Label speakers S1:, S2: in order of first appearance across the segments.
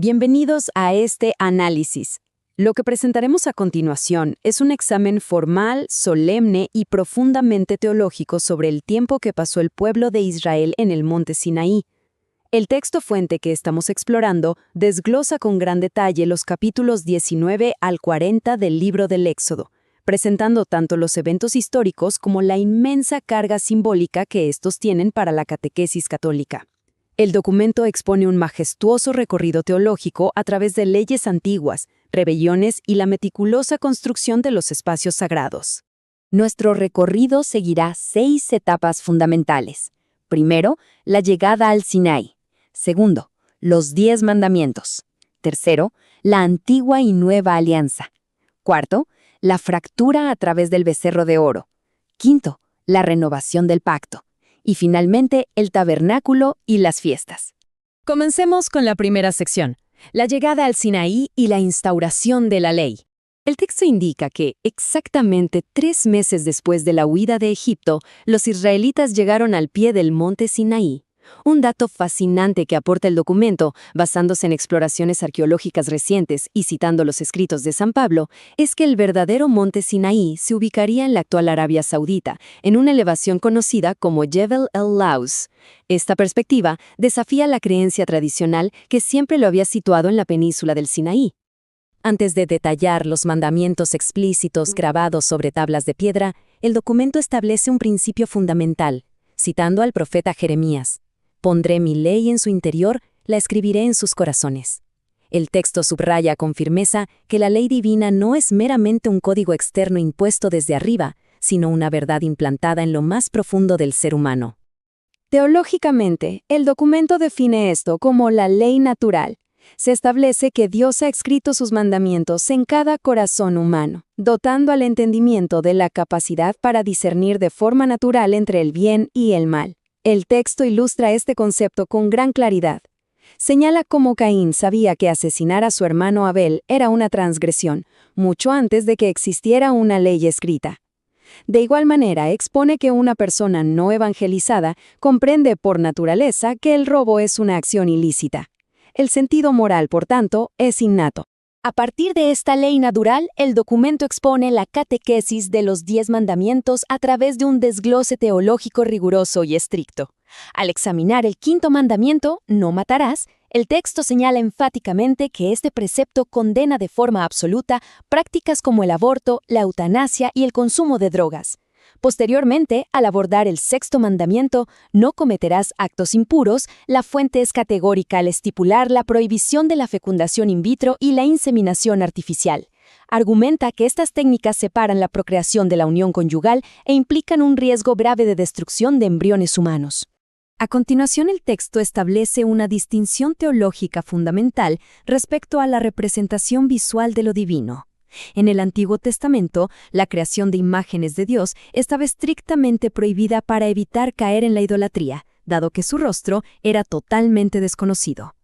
S1: Bienvenidos a este análisis. Lo que presentaremos a continuación es un examen formal, solemne y profundamente teológico sobre el tiempo que pasó el pueblo de Israel en el monte Sinaí. El texto fuente que estamos explorando desglosa con gran detalle los capítulos 19 al 40 del libro del Éxodo, presentando tanto los eventos históricos como la inmensa carga simbólica que estos tienen para la catequesis católica. El documento expone un majestuoso recorrido teológico a través de leyes antiguas, rebeliones y la meticulosa construcción de los espacios sagrados.
S2: Nuestro recorrido seguirá 6 etapas fundamentales. Primero, la llegada al Sinaí. Segundo, los 10 mandamientos. Tercero, la antigua y nueva alianza. Cuarto, la fractura a través del becerro de oro. Quinto, la renovación del pacto. Y finalmente, el tabernáculo y las fiestas.
S1: Comencemos con la primera sección, la llegada al Sinaí y la instauración de la ley. El texto indica que, exactamente 3 meses después de la huida de Egipto, los israelitas llegaron al pie del monte Sinaí. Un dato fascinante que aporta el documento, basándose en exploraciones arqueológicas recientes y citando los escritos de San Pablo, es que el verdadero monte Sinaí se ubicaría en la actual Arabia Saudita, en una elevación conocida como Jebel el-Laus. Esta perspectiva desafía la creencia tradicional que siempre lo había situado en la península del Sinaí. Antes de detallar los mandamientos explícitos grabados sobre tablas de piedra, el documento establece un principio fundamental, citando al profeta Jeremías: «Pondré mi ley en su interior, la escribiré en sus corazones». El texto subraya con firmeza que la ley divina no es meramente un código externo impuesto desde arriba, sino una verdad implantada en lo más profundo del ser humano. Teológicamente, el documento define esto como la ley natural. Se establece que Dios ha escrito sus mandamientos en cada corazón humano, dotando al entendimiento de la capacidad para discernir de forma natural entre el bien y el mal. El texto ilustra este concepto con gran claridad. Señala cómo Caín sabía que asesinar a su hermano Abel era una transgresión, mucho antes de que existiera una ley escrita. De igual manera, expone que una persona no evangelizada comprende por naturaleza que el robo es una acción ilícita. El sentido moral, por tanto, es innato.
S2: A partir de esta ley natural, el documento expone la catequesis de los 10 mandamientos a través de un desglose teológico riguroso y estricto. Al examinar el 5.º mandamiento, no matarás, el texto señala enfáticamente que este precepto condena de forma absoluta prácticas como el aborto, la eutanasia y el consumo de drogas. Posteriormente, al abordar el 6.º mandamiento, no cometerás actos impuros, la fuente es categórica al estipular la prohibición de la fecundación in vitro y la inseminación artificial. Argumenta que estas técnicas separan la procreación de la unión conyugal e implican un riesgo grave de destrucción de embriones humanos.
S1: A continuación, el texto establece una distinción teológica fundamental respecto a la representación visual de lo divino. En el Antiguo Testamento, la creación de imágenes de Dios estaba estrictamente prohibida para evitar caer en la idolatría, dado que su rostro era totalmente desconocido.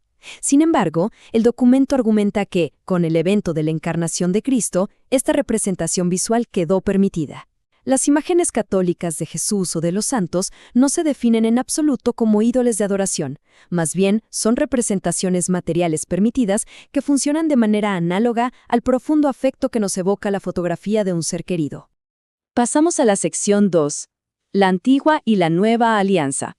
S1: Sin embargo, el documento argumenta que, con el evento de la encarnación de Cristo, esta representación visual quedó permitida. Las imágenes católicas de Jesús o de los santos no se definen en absoluto como ídolos de adoración, más bien son representaciones materiales permitidas que funcionan de manera análoga al profundo afecto que nos evoca la fotografía de un ser querido. Pasamos a la sección 2, la antigua y la nueva alianza.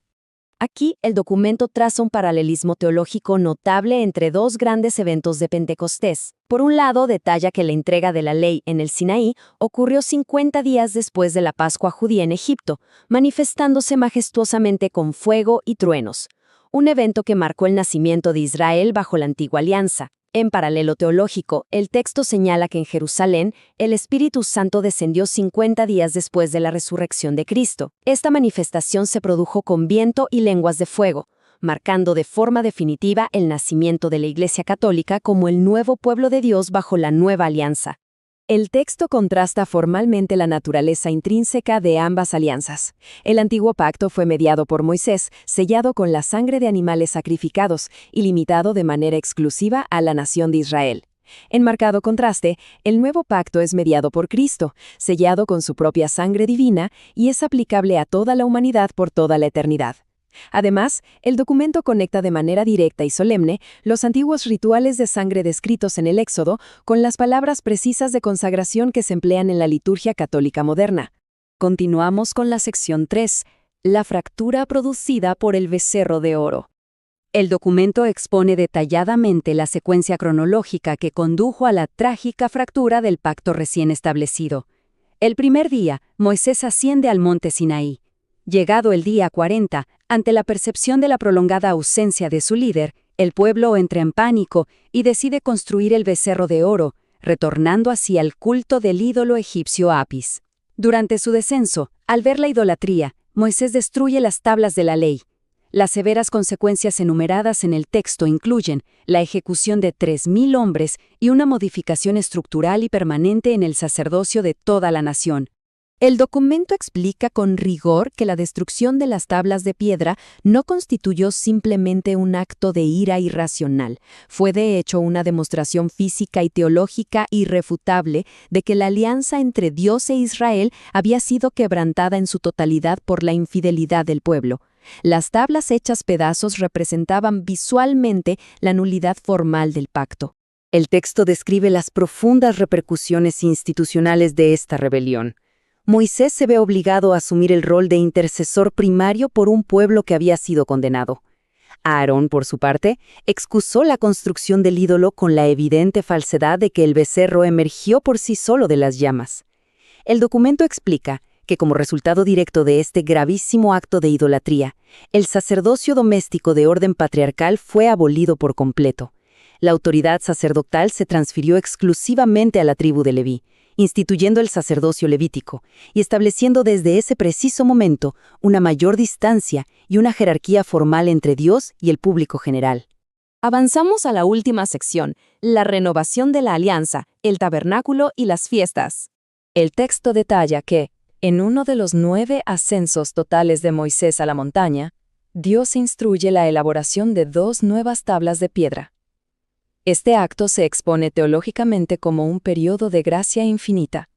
S1: Aquí, el documento traza un paralelismo teológico notable entre dos grandes eventos de Pentecostés. Por un lado, detalla que la entrega de la ley en el Sinaí ocurrió 50 días después de la Pascua judía en Egipto, manifestándose majestuosamente con fuego y truenos, un evento que marcó el nacimiento de Israel bajo la antigua alianza. En paralelo teológico, el texto señala que en Jerusalén el Espíritu Santo descendió 50 días después de la resurrección de Cristo. Esta manifestación se produjo con viento y lenguas de fuego, marcando de forma definitiva el nacimiento de la Iglesia Católica como el nuevo pueblo de Dios bajo la nueva alianza. El texto contrasta formalmente la naturaleza intrínseca de ambas alianzas. El antiguo pacto fue mediado por Moisés, sellado con la sangre de animales sacrificados y limitado de manera exclusiva a la nación de Israel. En marcado contraste, el nuevo pacto es mediado por Cristo, sellado con su propia sangre divina y es aplicable a toda la humanidad por toda la eternidad.
S2: Además, el documento conecta de manera directa y solemne los antiguos rituales de sangre descritos en el Éxodo con las palabras precisas de consagración que se emplean en la liturgia católica moderna. Continuamos con la sección 3, la fractura producida por el becerro de oro. El documento expone detalladamente la secuencia cronológica que condujo a la trágica fractura del pacto recién establecido. El primer día, Moisés asciende al monte Sinaí. Llegado el día 40, ante la percepción de la prolongada ausencia de su líder, el pueblo entra en pánico y decide construir el becerro de oro, retornando así al culto del ídolo egipcio Apis. Durante su descenso, al ver la idolatría, Moisés destruye las tablas de la ley. Las severas consecuencias enumeradas en el texto incluyen la ejecución de 3.000 hombres y una modificación estructural y permanente en el sacerdocio de toda la nación. El documento explica con rigor que la destrucción de las tablas de piedra no constituyó simplemente un acto de ira irracional, fue de hecho una demostración física y teológica irrefutable de que la alianza entre Dios e Israel había sido quebrantada en su totalidad por la infidelidad del pueblo. Las tablas hechas pedazos representaban visualmente la nulidad formal del pacto. El texto describe las profundas repercusiones institucionales de esta rebelión. Moisés se ve obligado a asumir el rol de intercesor primario por un pueblo que había sido condenado. Aarón, por su parte, excusó la construcción del ídolo con la evidente falsedad de que el becerro emergió por sí solo de las llamas. El documento explica que como resultado directo de este gravísimo acto de idolatría, el sacerdocio doméstico de orden patriarcal fue abolido por completo. La autoridad sacerdotal se transfirió exclusivamente a la tribu de Leví, instituyendo el sacerdocio levítico y estableciendo desde ese preciso momento una mayor distancia y una jerarquía formal entre Dios y el público general. Avanzamos a la última sección, la renovación de la alianza, el tabernáculo y las fiestas. El texto detalla que, en uno de los 9 ascensos totales de Moisés a la montaña, Dios instruye la elaboración de 2 nuevas tablas de piedra. Este acto se expone teológicamente como un periodo de gracia infinita.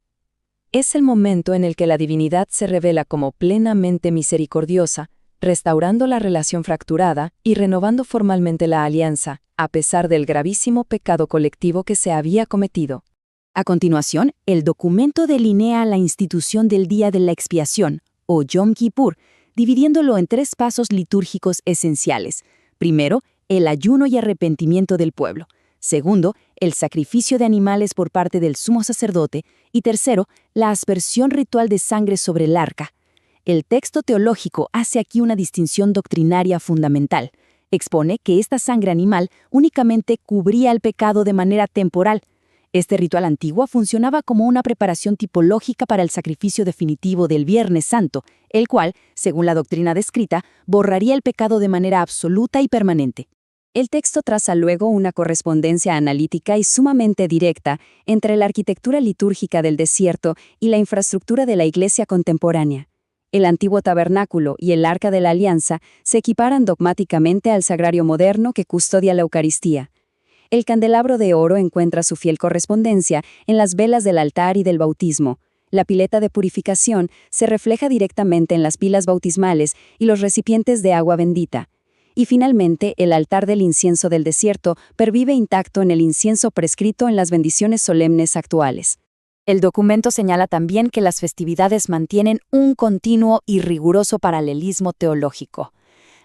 S2: Es el momento en el que la divinidad se revela como plenamente misericordiosa, restaurando la relación fracturada y renovando formalmente la alianza, a pesar del gravísimo pecado colectivo que se había cometido. A continuación, el documento delinea la institución del Día de la Expiación, o Yom Kippur, dividiéndolo en 3 pasos litúrgicos esenciales. Primero, el ayuno y arrepentimiento del pueblo. Segundo, el sacrificio de animales por parte del sumo sacerdote. Y tercero, la aspersión ritual de sangre sobre el arca. El texto teológico hace aquí una distinción doctrinaria fundamental. Expone que esta sangre animal únicamente cubría el pecado de manera temporal. Este ritual antiguo funcionaba como una preparación tipológica para el sacrificio definitivo del Viernes Santo, el cual, según la doctrina descrita, borraría el pecado de manera absoluta y permanente. El texto traza luego una correspondencia analítica y sumamente directa entre la arquitectura litúrgica del desierto y la infraestructura de la Iglesia contemporánea. El antiguo tabernáculo y el Arca de la Alianza se equiparan dogmáticamente al sagrario moderno que custodia la Eucaristía. El candelabro de oro encuentra su fiel correspondencia en las velas del altar y del bautismo. La pileta de purificación se refleja directamente en las pilas bautismales y los recipientes de agua bendita. Y finalmente, el altar del incienso del desierto pervive intacto en el incienso prescrito en las bendiciones solemnes actuales. El documento señala también que las festividades mantienen un continuo y riguroso paralelismo teológico.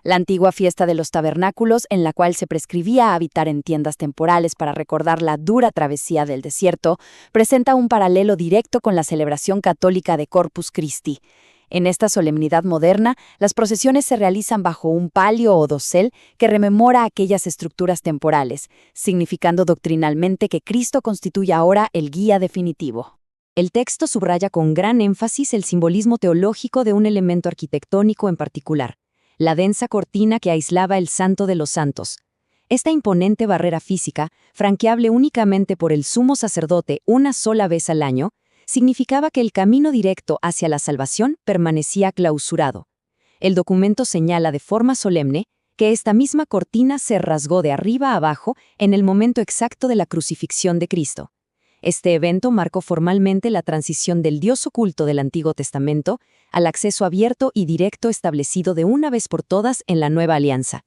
S2: La antigua fiesta de los tabernáculos, en la cual se prescribía habitar en tiendas temporales para recordar la dura travesía del desierto, presenta un paralelo directo con la celebración católica de Corpus Christi. En esta solemnidad moderna, las procesiones se realizan bajo un palio o dosel que rememora aquellas estructuras temporales, significando doctrinalmente que Cristo constituye ahora el guía definitivo. El texto subraya con gran énfasis el simbolismo teológico de un elemento arquitectónico en particular, la densa cortina que aislaba el Santo de los Santos. Esta imponente barrera física, franqueable únicamente por el sumo sacerdote una sola vez al año, significaba que el camino directo hacia la salvación permanecía clausurado. El documento señala de forma solemne que esta misma cortina se rasgó de arriba a abajo en el momento exacto de la crucifixión de Cristo.
S1: Este evento marcó formalmente la transición del Dios oculto del Antiguo Testamento al acceso abierto y directo establecido de una vez por todas en la Nueva Alianza.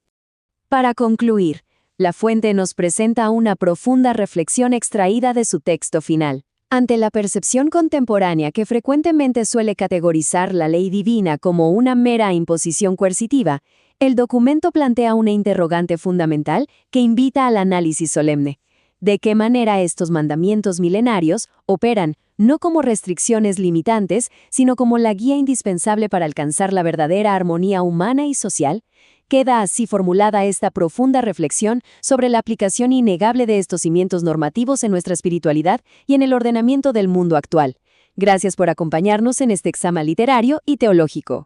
S2: Para concluir, la fuente nos presenta una profunda reflexión extraída de su texto final. Ante la percepción contemporánea que frecuentemente suele categorizar la ley divina como una mera imposición coercitiva, el documento plantea una interrogante fundamental que invita al análisis solemne. ¿De qué manera estos mandamientos milenarios operan no como restricciones limitantes, sino como la guía indispensable para alcanzar la verdadera armonía humana y social? Queda así formulada esta profunda reflexión sobre la aplicación innegable de estos cimientos normativos en nuestra espiritualidad y en el ordenamiento del mundo actual. Gracias por acompañarnos en este examen literario y teológico.